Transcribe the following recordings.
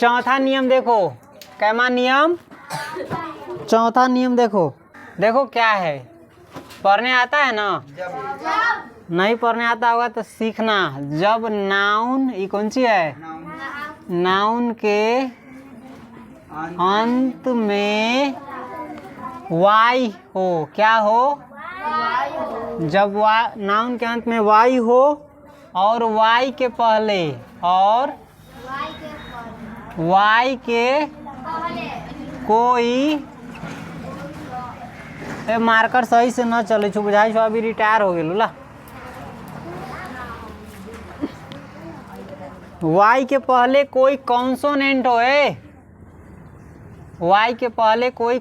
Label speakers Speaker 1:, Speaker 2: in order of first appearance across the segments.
Speaker 1: चौथा नियम देखो, कैमा नियम, चौथा नियम देखो, देखो क्या है, पढ़ने आता है ना? नहीं पढ़ने आता होगा तो सीखना। जब नाउन, ये कौन सी है? नाउन के अंत में वाई हो, क्या हो? जब नाउन के अंत में वाई हो और वाई के पहले, और वाई के कोई मार्कर सही से न चले छो, बुझाई छो अभी रिटायर हो गेलू ला। वाई के पहले कोई कॉन्सोनेंट हो, वाई के पहले कोई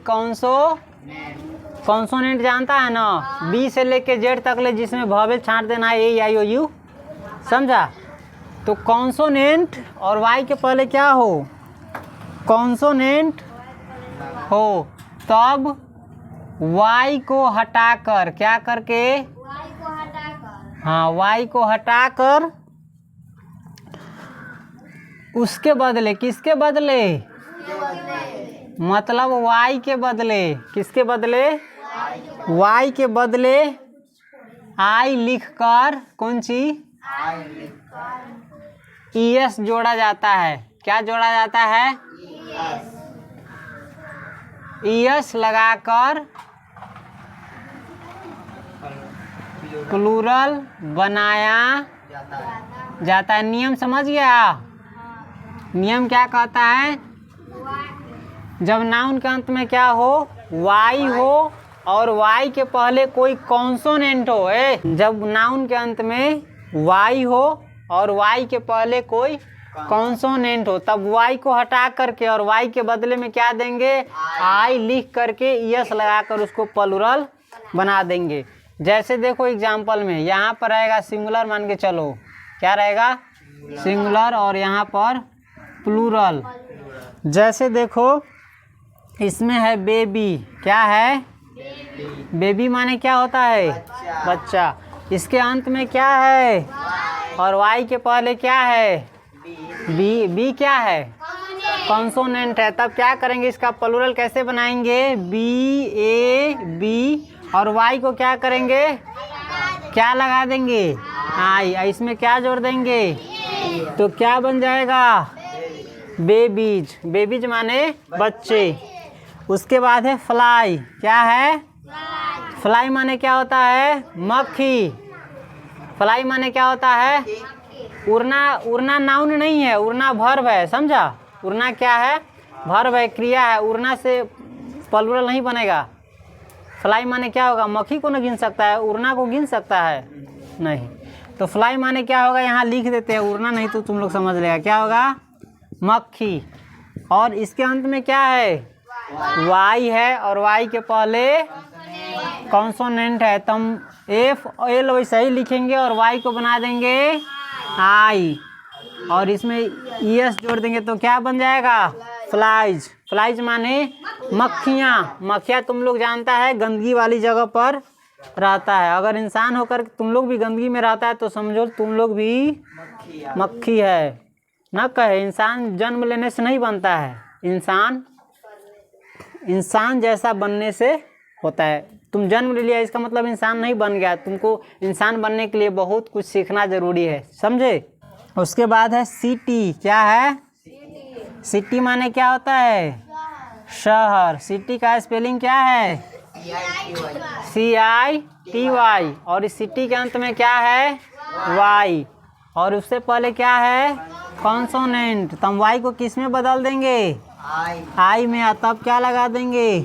Speaker 1: कॉन्सोनेंट जानता है ना? बी से लेके जेड तक ले जिसमें भवेल छांट देना है, ए आई ओ यू, समझा? तो कॉन्सोनेंट और वाई के पहले क्या हो? कॉन्सोनेंट हो, तब वाई को हटाकर, क्या करके? हाँ, वाई को हटाकर उसके बदले, किसके बदले? मतलब वाई के बदले, किसके बदले? वाई के बदले आई लिखकर, कौन सी? ईएस जोड़ा जाता है। क्या जोड़ा जाता है? ईएस लगाकर प्लूरल बनाया जाता है। नियम समझ गया? नियम क्या कहता है? जब नाउन के अंत में क्या हो? वाई हो और वाई के पहले कोई कॉन्सोनेंट हो, जब नाउन के अंत में वाई हो और वाई के पहले कोई कॉन्सोनेंट हो, तब वाई को हटा करके और वाई के बदले में क्या देंगे? आई लिख करके ईएस लगाकर उसको प्लूरल बना देंगे। जैसे देखो एग्जाम्पल में यहाँ पर रहेगा सिंगुलर, मान के चलो, क्या रहेगा? सिंगुलर, और यहाँ पर प्लूरल। जैसे देखो इसमें है बेबी, क्या है? बेबी माने क्या होता है? बच्चा। इसके अंत में क्या है? और वाई के पहले क्या है? बी। बी क्या है? कॉन्सोनेंट है। तब क्या करेंगे? इसका प्लूरल कैसे बनाएंगे? बी ए बी, और वाई को क्या करेंगे? क्या लगा देंगे? आई। इसमें क्या जोड़ देंगे? तो क्या बन जाएगा? बेबीज। बेबीज माने बच्चे। उसके बाद है फ्लाई, क्या है? फ्लाई माने क्या होता है? मक्खी। फ्लाई माने क्या होता है? उड़ना। उड़ना नाउन नहीं है, उड़ना वर्ब है, समझा? उड़ना क्या है? वर्ब है, क्रिया है। उड़ना से प्लूरल नहीं बनेगा। फ्लाई माने क्या होगा? मक्खी को न गिन सकता है, उड़ना को गिन सकता है? नहीं। तो फ्लाई माने क्या होगा? यहाँ लिख देते हैं, उड़ना नहीं तो तुम लोग समझ लेगा क्या होगा? मक्खी। और इसके अंत में क्या है? वाई है, और वाई के पहले कॉन्सोनेंट है, तो हम एफ एल वैसे ही लिखेंगे और वाई को बना देंगे आई, और इसमें ईएस जोड़ देंगे तो क्या बन जाएगा? फ्लाइज। फ्लाइज माने मक्खियाँ। मक्खियाँ तुम लोग जानता है गंदगी वाली जगह पर रहता है। अगर इंसान होकर तुम लोग भी गंदगी में रहता है तो समझो तुम लोग भी मक्खी है। ना कहे, इंसान जन्म लेने से नहीं बनता है, इंसान जैसा बनने से होता है। तुम जन्म ले लिया इसका मतलब इंसान नहीं बन गया। तुमको इंसान बनने के लिए बहुत कुछ सीखना जरूरी है, समझे? उसके बाद है सिटी, क्या है? सिटी माने क्या होता है? शहर। सिटी का स्पेलिंग क्या है? CITY, और इस सिटी के अंत में क्या है? वाई, और उससे पहले क्या है? कॉन्सोनेंट। तो हम वाई को किस में बदल देंगे? आई में। तब क्या लगा देंगे?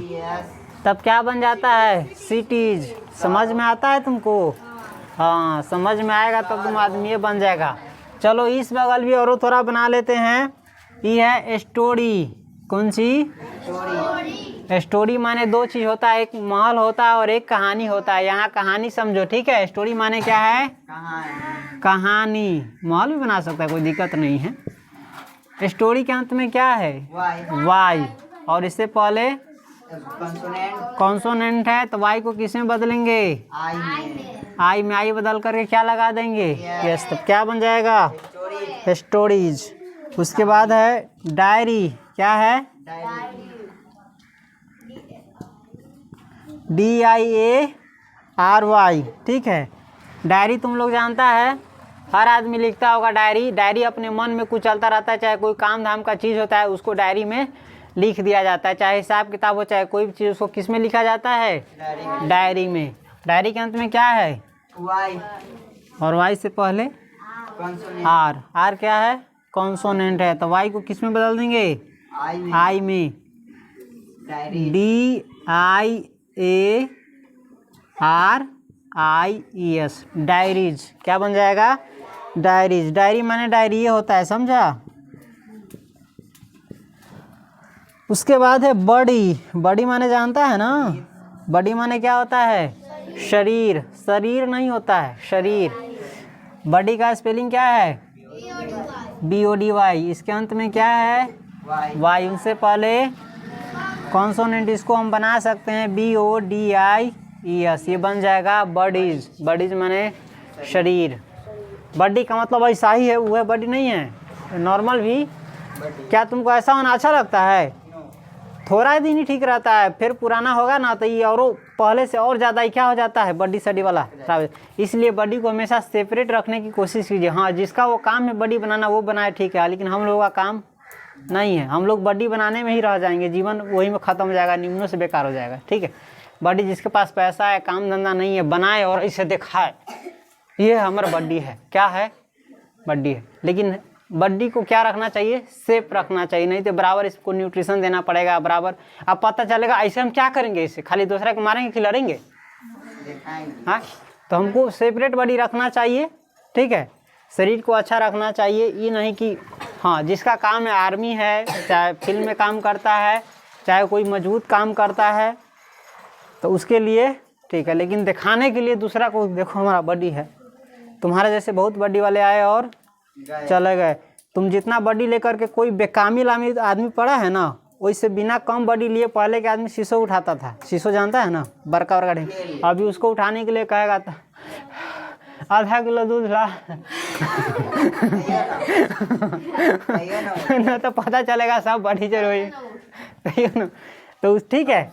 Speaker 1: तब क्या बन जाता है? सिटीज। समझ में आता है तुमको? हाँ, समझ में आएगा तब तुम आदमी बन जाएगा। चलो इस बगल भी और थोड़ा बना लेते हैं। ये है स्टोरी। कौन सी? स्टोरी माने दो चीज़ होता है, एक महल होता है और एक कहानी होता है। यहाँ कहानी समझो, ठीक है? स्टोरी माने क्या है? कहानी। महल भी बना सकता है, कोई दिक्कत नहीं है। स्टोरी के अंत में क्या है? वाई, और इससे पहले कॉन्सोनेंट है, तो वाई को किस में बदलेंगे? आई में। आई बदल करके क्या लगा देंगे? यस। तब क्या बन जाएगा? स्टोरीज। उसके बाद है डायरी, क्या है? DIARY, ठीक है। डायरी तुम लोग जानता है, हर आदमी लिखता होगा डायरी। डायरी अपने मन में कुछ चलता रहता है, चाहे कोई काम धाम का चीज़ होता है उसको डायरी में लिख दिया जाता है, चाहे हिसाब किताब हो चाहे कोई भी चीज़, उसको किस में लिखा जाता है? डायरी में। डायरी के अंत में क्या है?
Speaker 2: वाई।
Speaker 1: और वाई से पहले आर। आर क्या है? कॉन्सोनेंट है, तो वाई को किस में बदल देंगे? आई में। DIARIES, diaries. क्या बन जाएगा? डायरीज। डायरी माने डायरी ये होता है, समझा? उसके बाद है बॉडी। बॉडी माने जानता है ना? बॉडी माने क्या होता है? शरीर। शरीर नहीं होता है, शरीर। बॉडी का स्पेलिंग क्या है? BODY। इसके अंत में क्या है? वाई। उनसे पहले कॉन्सोनेंट, इसको हम बना सकते हैं BODIES, ये बन जाएगा बॉडीज। बॉडीज माने शरीर। बॉडी का मतलब ऐसा ही है, वो है बॉडी नहीं है, नॉर्मल भी। क्या तुमको ऐसा होना अच्छा लगता है? थोड़ा दिन ही ठीक रहता है, फिर पुराना होगा ना तो ये और पहले से और ज़्यादा ही क्या हो जाता है? बॉडी सडी वाला। इसलिए बॉडी को हमेशा सेपरेट रखने की कोशिश कीजिए। हाँ, जिसका वो काम है बॉडी बनाना वो बनाए, ठीक है, लेकिन हम लोगों का काम नहीं है। हम लोग बॉडी बनाने में ही रह जाएंगे, जीवन वही में ख़त्म हो जाएगा, निम्नों से बेकार हो जाएगा, ठीक है। बॉडी जिसके पास पैसा है, काम धंधा नहीं है, बनाए और इसे दिखाए, ये हमारा बॉडी है। क्या है? बॉडी है। लेकिन बॉडी को क्या रखना चाहिए? सेफ रखना चाहिए, नहीं तो बराबर इसको न्यूट्रिशन देना पड़ेगा बराबर। अब पता चलेगा ऐसे हम क्या करेंगे, इसे खाली दूसरे को मारेंगे खिलाएंगे? हाँ, तो हमको सेपरेट बॉडी रखना चाहिए, ठीक है। शरीर को अच्छा रखना चाहिए, ये नहीं कि हाँ जिसका काम है, आर्मी है, चाहे फील्ड में काम करता है, चाहे कोई मजबूत काम करता है, तो उसके लिए ठीक है, लेकिन दिखाने के लिए दूसरा को देखो हमारा बॉडी है। तुम्हारे जैसे बहुत बॉडी वाले आए और चले गए। तुम जितना बॉडी लेकर के कोई बेकामी लामी आदमी पड़ा है ना, वैसे बिना कम बॉडी लिए पहले के आदमी शीशो उठाता था। शीशो जानता है ना, बड़का बड़का ढेर। अभी उसको उठाने के लिए कहेगा तो आधा किलो दूध ला ना, तो पता चलेगा सब बॉडी जरूरी ना। तो ठीक है।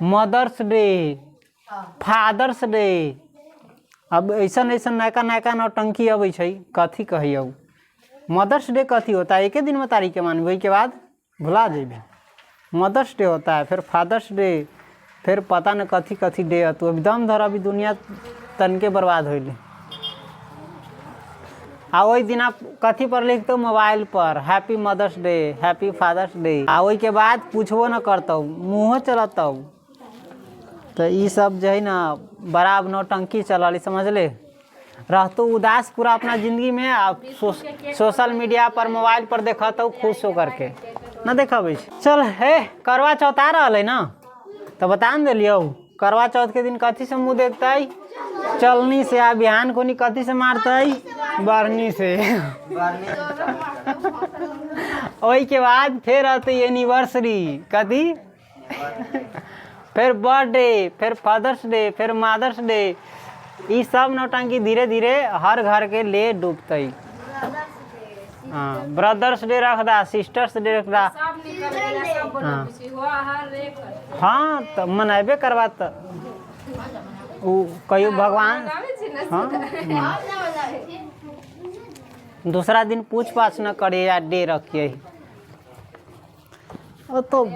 Speaker 1: Mother's day, father's day. अब ऐसा ऐसा नयका नयका नौटंकी अबै छै, कथी कहियौ? मदर्स डे कथी होता है? एके दिन में तारीख के मानबै के बाद भुला जेबे। मदर्स डे होता है, फिर फादर्स डे, फिर पता न कथी कथी डे है। तो अभी दम धर, अभी दुनिया तन के बर्बाद होइले। आ वही दिन आप कथी पर लिखते हो? मोबाइल पर happy mother's day, happy father's day. आ वही के बाद पूछबो न करतौ, मुँहो चलतौ। तो ये सब जो है ना बड़ा नौटंकी चल, समझ ले। रहतो उदास पूरा अपना ज़िंदगी में, आप सोशल मीडिया पर मोबाइल पर देखता खुश होकर के ना देखब। चल हे, करवा चौथ आ रहा है ना, तो बता न दिलियो करवा चौथ के दिन कथी से मुँह देखते? चलनी से। आ बिहान को नहीं कथी से मारते? बरनी से। वही के बाद फिर आते एनिवर्सरी, कथी? फिर बर्थडे, फिर फादर्स डे, फिर मदर्स डे। ये सब नौटंकी धीरे धीरे हर घर के लिए डूबते। हाँ, ब्रदर्स डे रख दा, सिस्टर्स डे रख दा। हाँ, तो मनाबे करवा कहियो भगवान। हाँ, दूसरा दिन पूछ पाछ न करे या डे रखिए। तो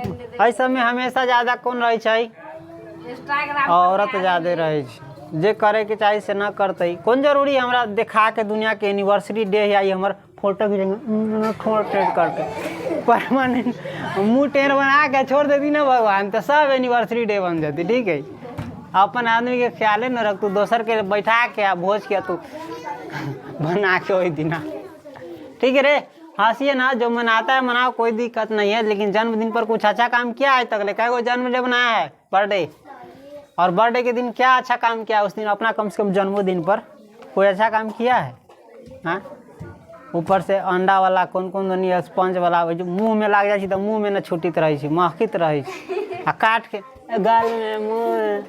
Speaker 1: ऐसा में हमेशा ज़्यादा कौन रहे छै? औरत ज़्यादा रहे छै। जे करे के चाहिए से न करते। कौन जरूरी हमरा देखा के दुनिया के एनिवर्सरी डे है, हमारे फोटो खींचेंगे टेढ़ करके परमानेंट मुँह टेढ़ बना के छोड़ देती ना भगवान, तो सब एनिवर्सरी डे बन जाती। ठीक है, अपन आदमी के ख्याल न रख, तू दोसर के बैठा के भोज के तू बना के वही दिन। ठीक है रे, हंसिए ना, जो मनाता है मनाओ, कोई दिक्कत नहीं है। लेकिन जन्मदिन पर कुछ अच्छा काम किया है तक ले? क्या कोई जन्मदिन बनाया है? बर्थडे। और बर्थडे के दिन क्या अच्छा काम किया उस दिन? अपना कम से कम जन्मदिन पर कोई अच्छा काम किया है? हाँ, ऊपर से अंडा वाला कौन कौन दुनिया स्पंज वाला जो मुँह में लाग जाए तो मुँह में न छूटित रहे, महकित रहे, आ काट के गाल में मुँह।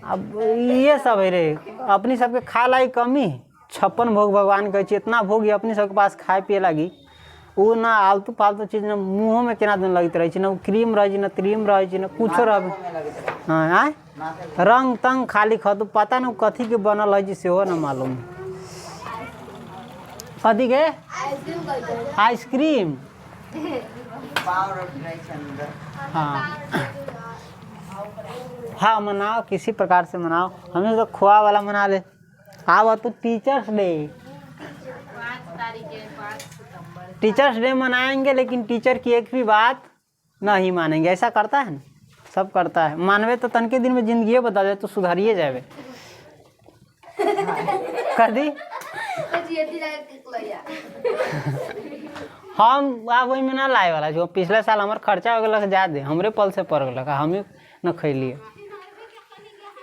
Speaker 1: अब ये सब है रे, अपनी सबके खा लाई कमी 56 भोग भगवान कहै छै, इतना भोग अपने सबके पास खाए पिए लागी वो ना आलतू फालतू चीज ना मुँहों में केना दिन लगते रहे, ना क्रीम रहे, ना क्रीम रहे, ना कुछ रहे। हाँ रंग तंग खाली खतु पता ना कथी के बनल है से हो ना मालूम। कथी के आइसक्रीम। हाँ हाँ मनाओ, किसी प्रकार से मनाओ, हमें तो खोआ वाला मना ले। आओ तो टीचर्स डे, 5 डे मनाएंगे लेकिन टीचर की एक भी बात नहीं मानेंगे। ऐसा करता है ना, सब करता है। मानवे तो तनके दिन में जिंदगी बता दे तो सुधारिए जाए। कदी हम आप वही में ना लाए वाला जो पिछले साल हमारे खर्चा हो गया ज्यादा, हमरे पल से पड़ गया, हम ही न खैलिए।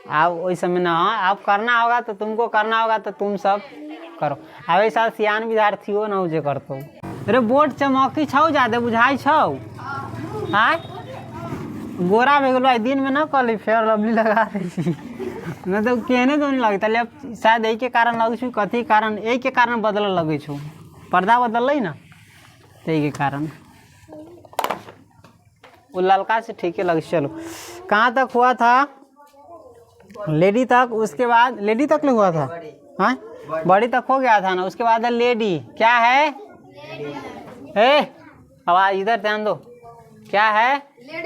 Speaker 1: आप वही समय ना, आप करना होगा तो तुमको करना होगा तो तुम सब करो। अब ऐसा सियान विद्यार्थी हो ना जे करतो। अरे बोर्ड चमकी छौ ज्यादा बुझाई छौ। हाँ गोरा भे गलो दिन में ना कल फेयर लवली लगा रही न तो कहने तो नहीं लगता। अब शायद यही के कारण लगे छू, कथी कारण यही के कारण बदल लगे छू, पर्दा बदल ना यही के कारण। वो ललका से ठीक है लगे। चलो कहाँ तक हुआ था? लेडी तक, उसके बाद लेडी तक ले हुआ था। हाँ बड़ी तक हो गया था ना, उसके बाद है लेडी। क्या है? आवाज इधर ध्यान दो। क्या है?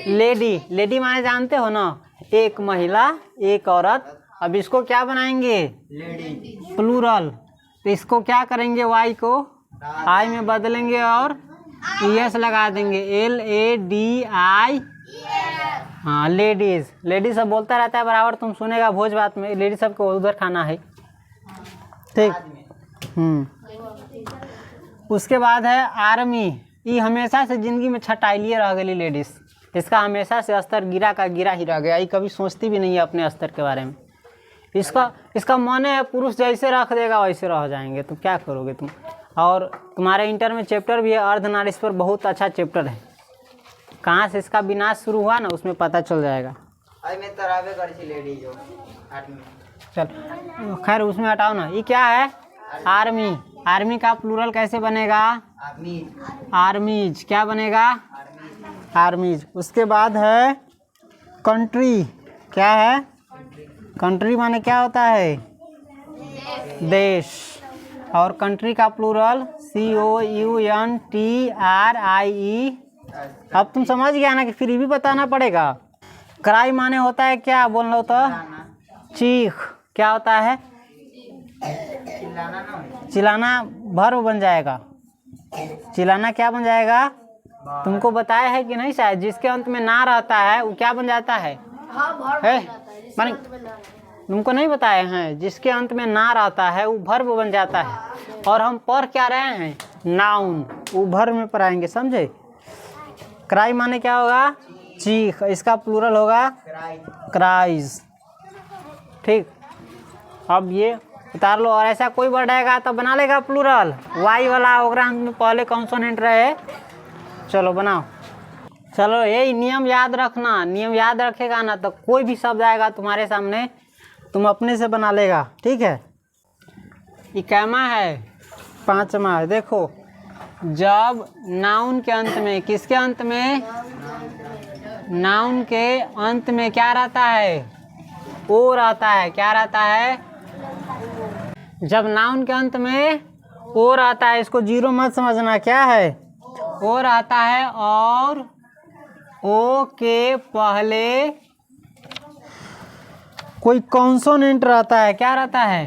Speaker 1: लेडी। लेडी माने जानते हो ना, एक महिला एक औरत। अब इसको क्या बनाएंगे? Lady plural. तो इसको क्या करेंगे? वाई को आई में बदलेंगे और ES लगा देंगे, LADI। हाँ लेडीज। लेडीज सब बोलता रहता है बराबर, तुम सुनेगा भोज बात में, लेडीज सबको उधर खाना है। ठीक। उसके बाद है आर्मी। ये हमेशा से जिंदगी में छटाइलिए रह गई लेडीज, इसका हमेशा से स्तर गिरा का गिरा ही रह गया। ये कभी सोचती भी नहीं है अपने स्तर के बारे में। इसका मन है पुरुष जैसे रख देगा वैसे रह जाएंगे, तो क्या करोगे तुम। और तुम्हारे इंटर में चैप्टर भी है अर्धनारीश्वर, बहुत अच्छा चैप्टर है। कहाँ से इसका विनाश शुरू हुआ ना उसमें पता चल जाएगा। चल खैर उसमें हटाओ ना। ये क्या है? आर्मी। आर्मी का प्लूरल कैसे बनेगा? आर्मीज। क्या बनेगा? आर्मीज। उसके बाद है कंट्री। क्या है? कंट्री माने क्या होता है? देश। और कंट्री का प्लूरल COUNTRIE। अब तुम समझ गया ना कि फिर ये भी बताना पड़ेगा। क्राई माने होता है क्या? बोल लो तो चीख। क्या होता है? चिल्लाना वर्ब बन जाएगा। चिल्लाना क्या बन जाएगा? तुमको बताया है कि नहीं शायद, जिसके अंत में ना रहता है वो क्या बन जाता है? माने तुमको नहीं बताए हैं, जिसके अंत में ना रहता है वो वर्ब बन जाता है। और हम पढ़ क्या रहे हैं? नाउन। वो वर्ब में पढ़ाएंगे, समझे? क्राई माने क्या होगा? चीख। इसका प्लूरल होगा क्राइज। ठीक। अब ये उतार लो। और ऐसा कोई वर्ड आएगा तो बना लेगा प्लूरल वाई वाला, ओकरा में पहले कॉन्सोनेंट रहे। चलो बनाओ। चलो यही नियम याद रखना। नियम याद रखेगा ना तो कोई भी शब्द आएगा तुम्हारे सामने तुम अपने से बना लेगा। ठीक है। ये कैमा है? 5वां है। देखो जब नाउन के अंत में, किसके अंत में? नाउन के अंत में क्या रहता है? ओ रहता है। क्या रहता है? जब नाउन के अंत में ओ रहता है, इसको जीरो मत समझना। क्या है? ओ रहता है और ओ के पहले कोई कॉन्सोनेंट रहता है। क्या रहता है?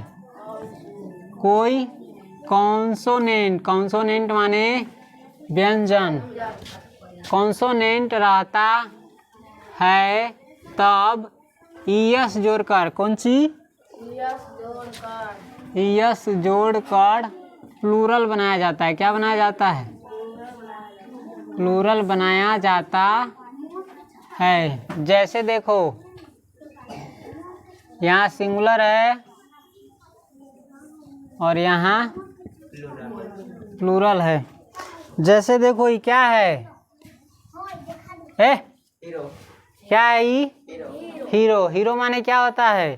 Speaker 1: कोई कॉन्सोनेंट। कॉन्सोनेंट माने व्यंजन। कॉन्सोनेंट रहता है तब ES जोड़कर, कौन सी? ES जोड़कर प्लूरल बनाया जाता है। क्या बनाया जाता है? प्लूरल बनाया जाता है। जैसे देखो यहाँ सिंगुलर है और यहाँ प्लूरल है। जैसे देखो ये क्या है? हीरो। क्या है ये? हीरो। हीरो माने क्या होता है?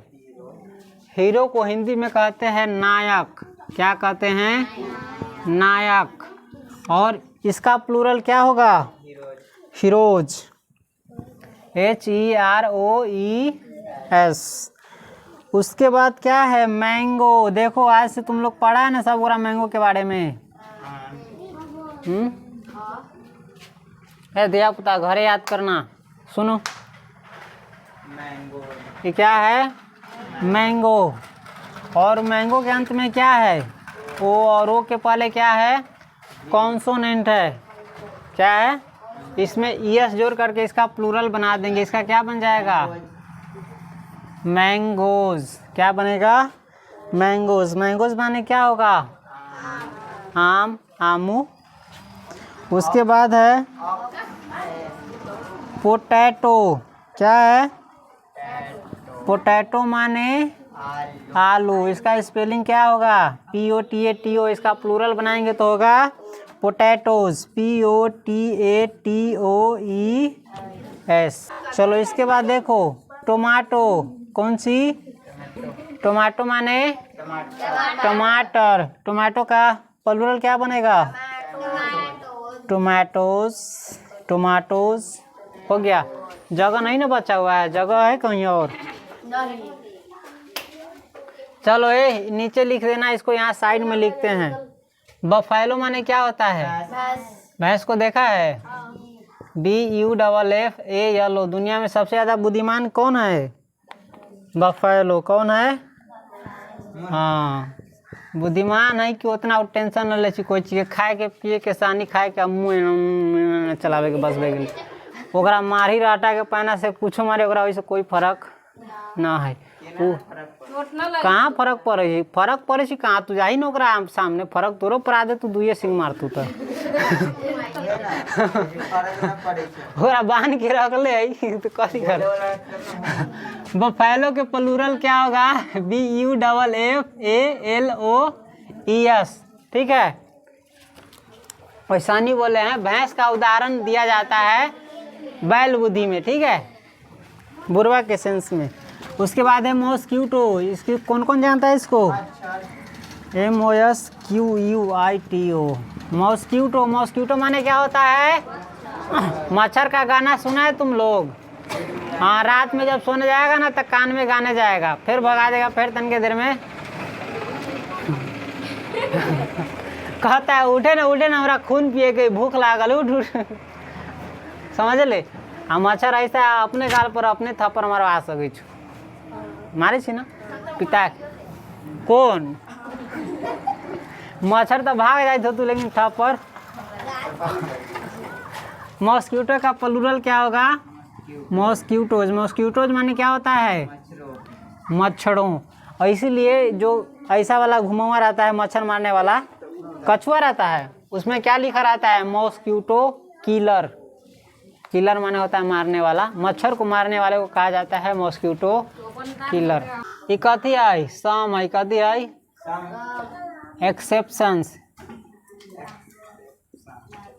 Speaker 1: हीरो को हिंदी में कहते हैं नायक। क्या कहते हैं? नायक। और इसका प्लूरल क्या होगा? हीरोज। HEROES। उसके बाद क्या है? मैंगो। देखो आज से तुम लोग पढ़ा है ना सब पूरा मैंगो के बारे में। दिया पुता घरे याद करना। सुनो ये क्या है? मैंगो। और मैंगो के अंत में क्या है? ओ, और ओ के पहले क्या है? कॉन्सोनेंट है। क्या है? इसमें ES जोड़ करके इसका प्लूरल बना देंगे। इसका क्या बन जाएगा? मैंगोज। क्या बनेगा? मैंगोज। मैंगोज माने क्या होगा? आम, आमू। उसके बाद है पोटैटो। क्या है? पोटैटो माने आलू। इसका स्पेलिंग क्या होगा? POTATO। इसका प्लूरल बनाएंगे तो होगा पोटैटोज। POTATOES। चलो इसके बाद देखो टोमाटो। कौन सी? टोमाटो माने टमाटर। टोमाटो का प्लूरल क्या बनेगा? टोमेटोज। टोमाटोज हो गया। जगह नहीं ना बचा हुआ है, जगह है कहीं और। चलो ये नीचे लिख देना, इसको यहाँ साइड में लिखते हैं। बफैलो माने क्या होता है? भैंस को देखा है? BUFFALO। दुनिया में सबसे ज़्यादा बुद्धिमान कौन है? बफैलो। कौन है? हाँ बुद्धिमान है कि उतना टेंशन न ले कोई चीज़ खाए के पिए के सानी खाए के मुँह चलावे के बस बेगल ओकरा मारी राटा के पाना से कुछो मारे ओकरा वैसे कोई फर्क ना है। कहाँ फर्क पड़े? फर्क पड़े कहाँ? तू जाही न ओकरा सामने फर्क तोरो पड़ा दे। तू दुए सिंह मारतू तो ओकरा बांध के रख ले तो कथी कर? बफैलो के प्लूरल क्या होगा? BUFFALOES। ठीक है, वैसा नहीं बोले हैं। भैंस का उदाहरण दिया जाता है बैल बुद्धि में। ठीक है, बुरवा के सेंस में। उसके बाद है मॉस्क्यूटो। इसकी कौन कौन जानता है इसको? MOSQUITO। मॉस्क्यूटो। मॉस्क्यूटो माने क्या होता है? मच्छर का गाना सुना है तुम लोग? हाँ, रात में जब सोने जाएगा ना तो कान में गाने जाएगा, फिर भगा देगा, फिर तन के देर में कहता है उठे ना हमारा खून पिए के भूख लागल, उठ उठ। समझ ले। आ मच्छर ऐसा अपने गाल पर अपने थप्पड़ मारवा सकै छु। मारे छी ना पिता कौन? मच्छर तो भाग जाए तो तू, लेकिन थप्पड़। मॉस्क्यूटो का प्लूरल क्या होगा? मॉस्क्यूटोज। मॉस्क्यूटोज माने क्या होता है? मच्छरों। और इसीलिए जो ऐसा वाला घुमावा रहता है मच्छर मारने वाला कछुआ रहता है, उसमें क्या लिखा रहता है? Mosquito killer. किलर माने होता है मारने वाला। मच्छर को मारने वाले को कहा जाता है मॉस्क्यूटो किलर। ये कथी आई? सम है। कथी आई? एक्सेप्शंस।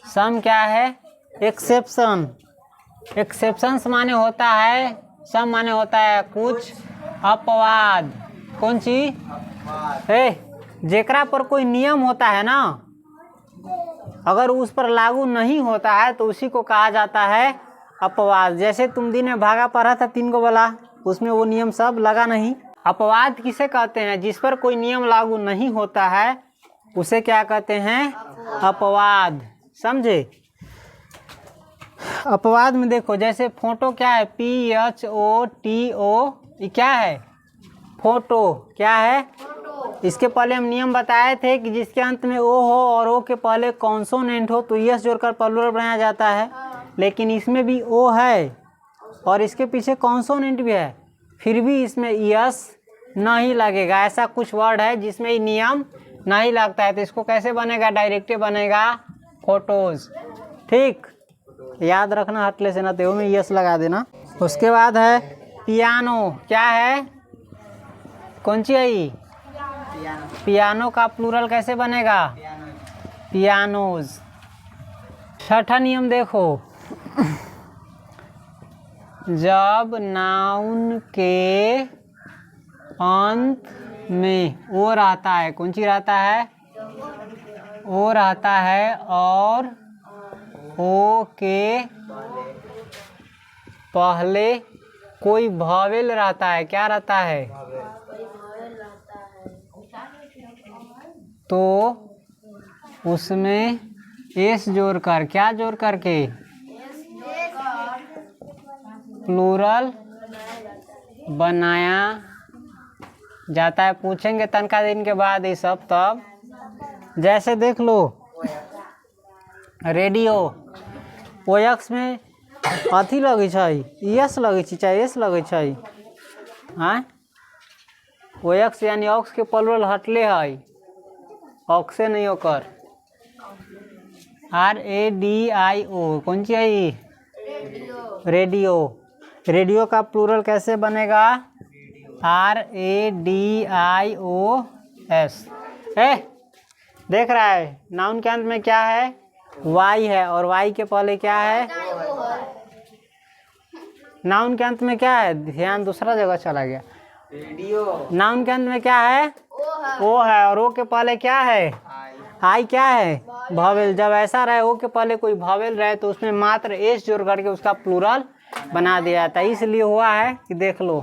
Speaker 1: सम क्या है? एक्सेप्शन। एक्सेप्शंस माने होता है, सम माने होता है कुछ अपवाद। कौन सी? जेकरा पर कोई नियम होता है ना, अगर उस पर लागू नहीं होता है तो उसी को कहा जाता है अपवाद। जैसे तुम दिन में भागा पड़ा था 3 को बोला, उसमें वो नियम सब लगा नहीं। अपवाद किसे कहते हैं? जिस पर कोई नियम लागू नहीं होता है उसे क्या कहते हैं? अपवाद। समझे? अपवाद में देखो, जैसे फोटो क्या है? PHOTO। ये क्या है? फोटो। क्या है? इसके पहले हम नियम बताए थे कि जिसके अंत में ओ हो और ओ के पहले कॉन्सोनेंट हो तो यस जोड़कर प्लूरल बनाया जाता है। लेकिन इसमें भी ओ है और इसके पीछे कॉन्सोनेंट भी है, फिर भी इसमें यस नहीं लगेगा। ऐसा कुछ वर्ड है जिसमें नियम नहीं लगता है, तो इसको कैसे बनेगा? डायरेक्टिव बनेगा फोटोज। ठीक, याद रखना हटले से ना तो में यस लगा देना। उसके बाद है पियानो। क्या है? कौन सी है? पियानो का प्लूरल कैसे बनेगा? पियानोज। छठा नियम देखो, जब नाउन के अंत में ओ रहता है, कौन चीज रहता है? ओ रहता है और ओ के पहले कोई भावेल रहता है, क्या रहता है? तो उसमें एस जोड़कर, क्या जोड़ करके? प्लूरल बनाया जाता है। पूछेंगे तनका दिन के बाद ये सब तब। जैसे देख लो रेडियो, ओएक्स में अथी लगे छै, एस लगे छै चाहे एस लगे छै। हाँ, ओएक्स यानी ऑक्स के प्लूरल हटले है, ऑक्से नहीं होकर। RADIO कौन सी है? रेडियो। रेडियो का प्लूरल कैसे बनेगा? RADIOS। देख रहा है नाउन के अंत में क्या है? वाई है, और वाई के पहले क्या है? नाउन के अंत में क्या है? ध्यान दूसरा जगह चला गया। रेडियो। नाउन के अंत में क्या है? ओ है, और ओ के पहले क्या है? आई क्या है? भावेल। जब ऐसा रहे ओ के पहले कोई भावेल रहे तो उसमें मात्र एस जोड़ करके उसका प्लूरल बना दिया जाता है। इसलिए हुआ है कि देख लो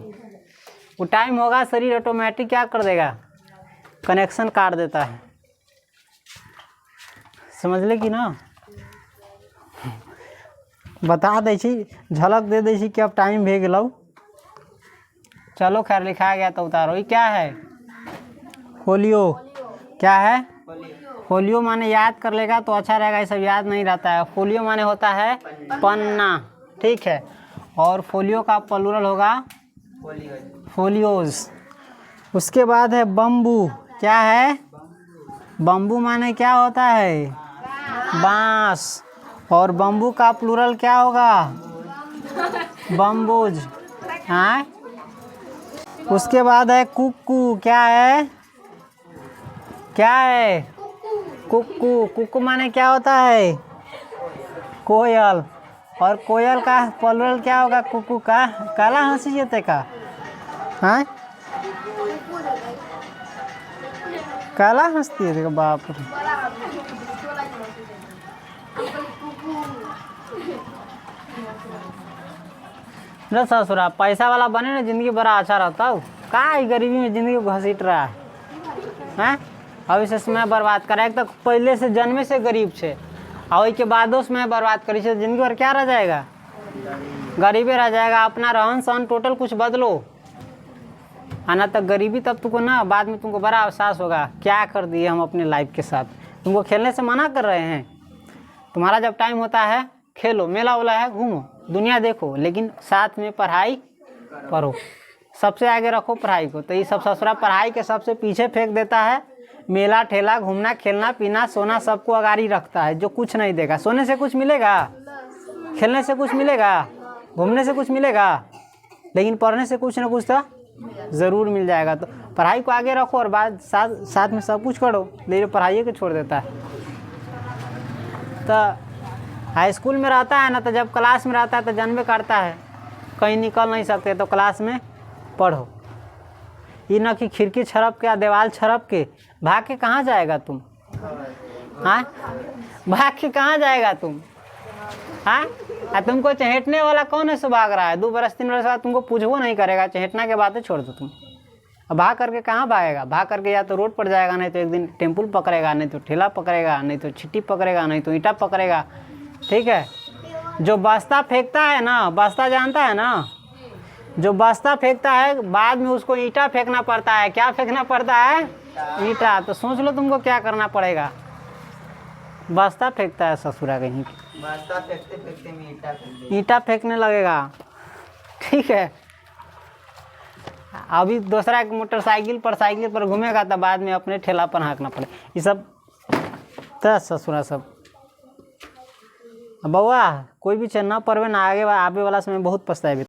Speaker 1: वो टाइम होगा, शरीर ऑटोमेटिक क्या कर देगा? कनेक्शन काट देता है। समझ ले कि ना? बता दै छी, झलक दे दै छी कि अब टाइम भे गेलौ। चलो खैर, लिखा गया तो उतारो। ये क्या है? फोलियो। क्या है? फोलियो माने याद कर लेगा तो अच्छा रहेगा, ये सब याद नहीं रहता है। फोलियो माने होता है पन्ना, ठीक है। और फोलियो का प्लूरल होगा फोलियोज। उसके बाद है बम्बू। क्या है? बम्बू माने क्या होता है? बांस। और बम्बू का प्लूरल क्या होगा? बम्बूज। हाँ। उसके बाद है कुक्कू। क्या है? क्या है? कुक्कू। कुक्कू माने क्या होता है? कोयल। और कोयल का प्लूरल क्या होगा? कुक्कू का। काला हंसी जेते का। हाँ, काला हंसती है देखो, बाप रे। न ससुरा पैसा वाला बने ना, जिंदगी बड़ा अच्छा रहता हो। का गरीबी में जिंदगी घसीट रहा है, हैं? अब इसे समय बर्बाद करा। एक तो पहले से जन्मे से गरीब छे, और के बादो समय बर्बाद करी से जिंदगी भर क्या रह जाएगा? गरीबी रह जाएगा। अपना रहन सहन टोटल कुछ बदलो, आना तक गरीबी, तब तुमको ना बाद में तुमको बड़ा एहसास होगा क्या कर दिए हम अपने लाइफ के साथ। तुमको खेलने से मना कर रहे हैं। तुम्हारा जब टाइम होता है खेलो, मेला वेला है घूमो, दुनिया देखो, लेकिन साथ में पढ़ाई करो। सबसे आगे रखो पढ़ाई को। तो ये सब ससुरा पढ़ाई के सबसे पीछे फेंक देता है। मेला ठेला घूमना खेलना पीना सोना सबको अगाड़ी रखता है, जो कुछ नहीं देगा। सोने से कुछ मिलेगा? खेलने से कुछ मिलेगा? घूमने से कुछ मिलेगा? लेकिन पढ़ने से कुछ ना कुछ तो ज़रूर मिल जाएगा। तो पढ़ाई को आगे रखो और बाद साथ में सब कुछ करो, लेकिन पढ़ाई को छोड़ देता है। तो हाई स्कूल में रहता है ना, तो जब क्लास में रहता है तो जन्मे करता है, कहीं निकल नहीं सकते, तो क्लास में पढ़ो। ये ना कि खिड़की छड़प के या दीवार छड़प के भाग के कहाँ जाएगा तुम? हाँ, भाग के कहाँ जाएगा तुम? हाँ, तुमको चहेटने वाला कौन है सो भाग रहा है? 2 बरस 3 बरस बाद तुमको पूछबो नहीं करेगा, चहेटना के बातें छोड़ दो तुम। अब भाग करके कहाँ भागेगा? भाग करके या तो रोड पर जाएगा, नहीं तो एक दिन टेम्पल पकड़ेगा, नहीं तो ठेला पकड़ेगा, नहीं तो छिट्टी पकड़ेगा, नहीं तो ईंटा पकड़ेगा। ठीक है। जो बस्ता फेंकता है ना, बस्ता जानता है ना, जो बस्ता फेंकता है बाद में उसको ईंटा फेंकना पड़ता है। क्या फेंकना पड़ता है? ईंटा। तो सोच लो तुमको क्या करना पड़ेगा। बस्ता फेंकता है ससुरा कहीं, बस्ता फेंकते फेंकते में ईंटा फेंकने लगेगा। ठीक है। अभी दूसरा मोटरसाइकिल पर साइकिल पर घूमेगा तो बाद में अपने ठेला पर हाँकना पड़े। ये सब तो ससुरा सब। बउआ कोई भी चीज ना पढ़वे ना, आगे वाला समय बहुत पछताएबे।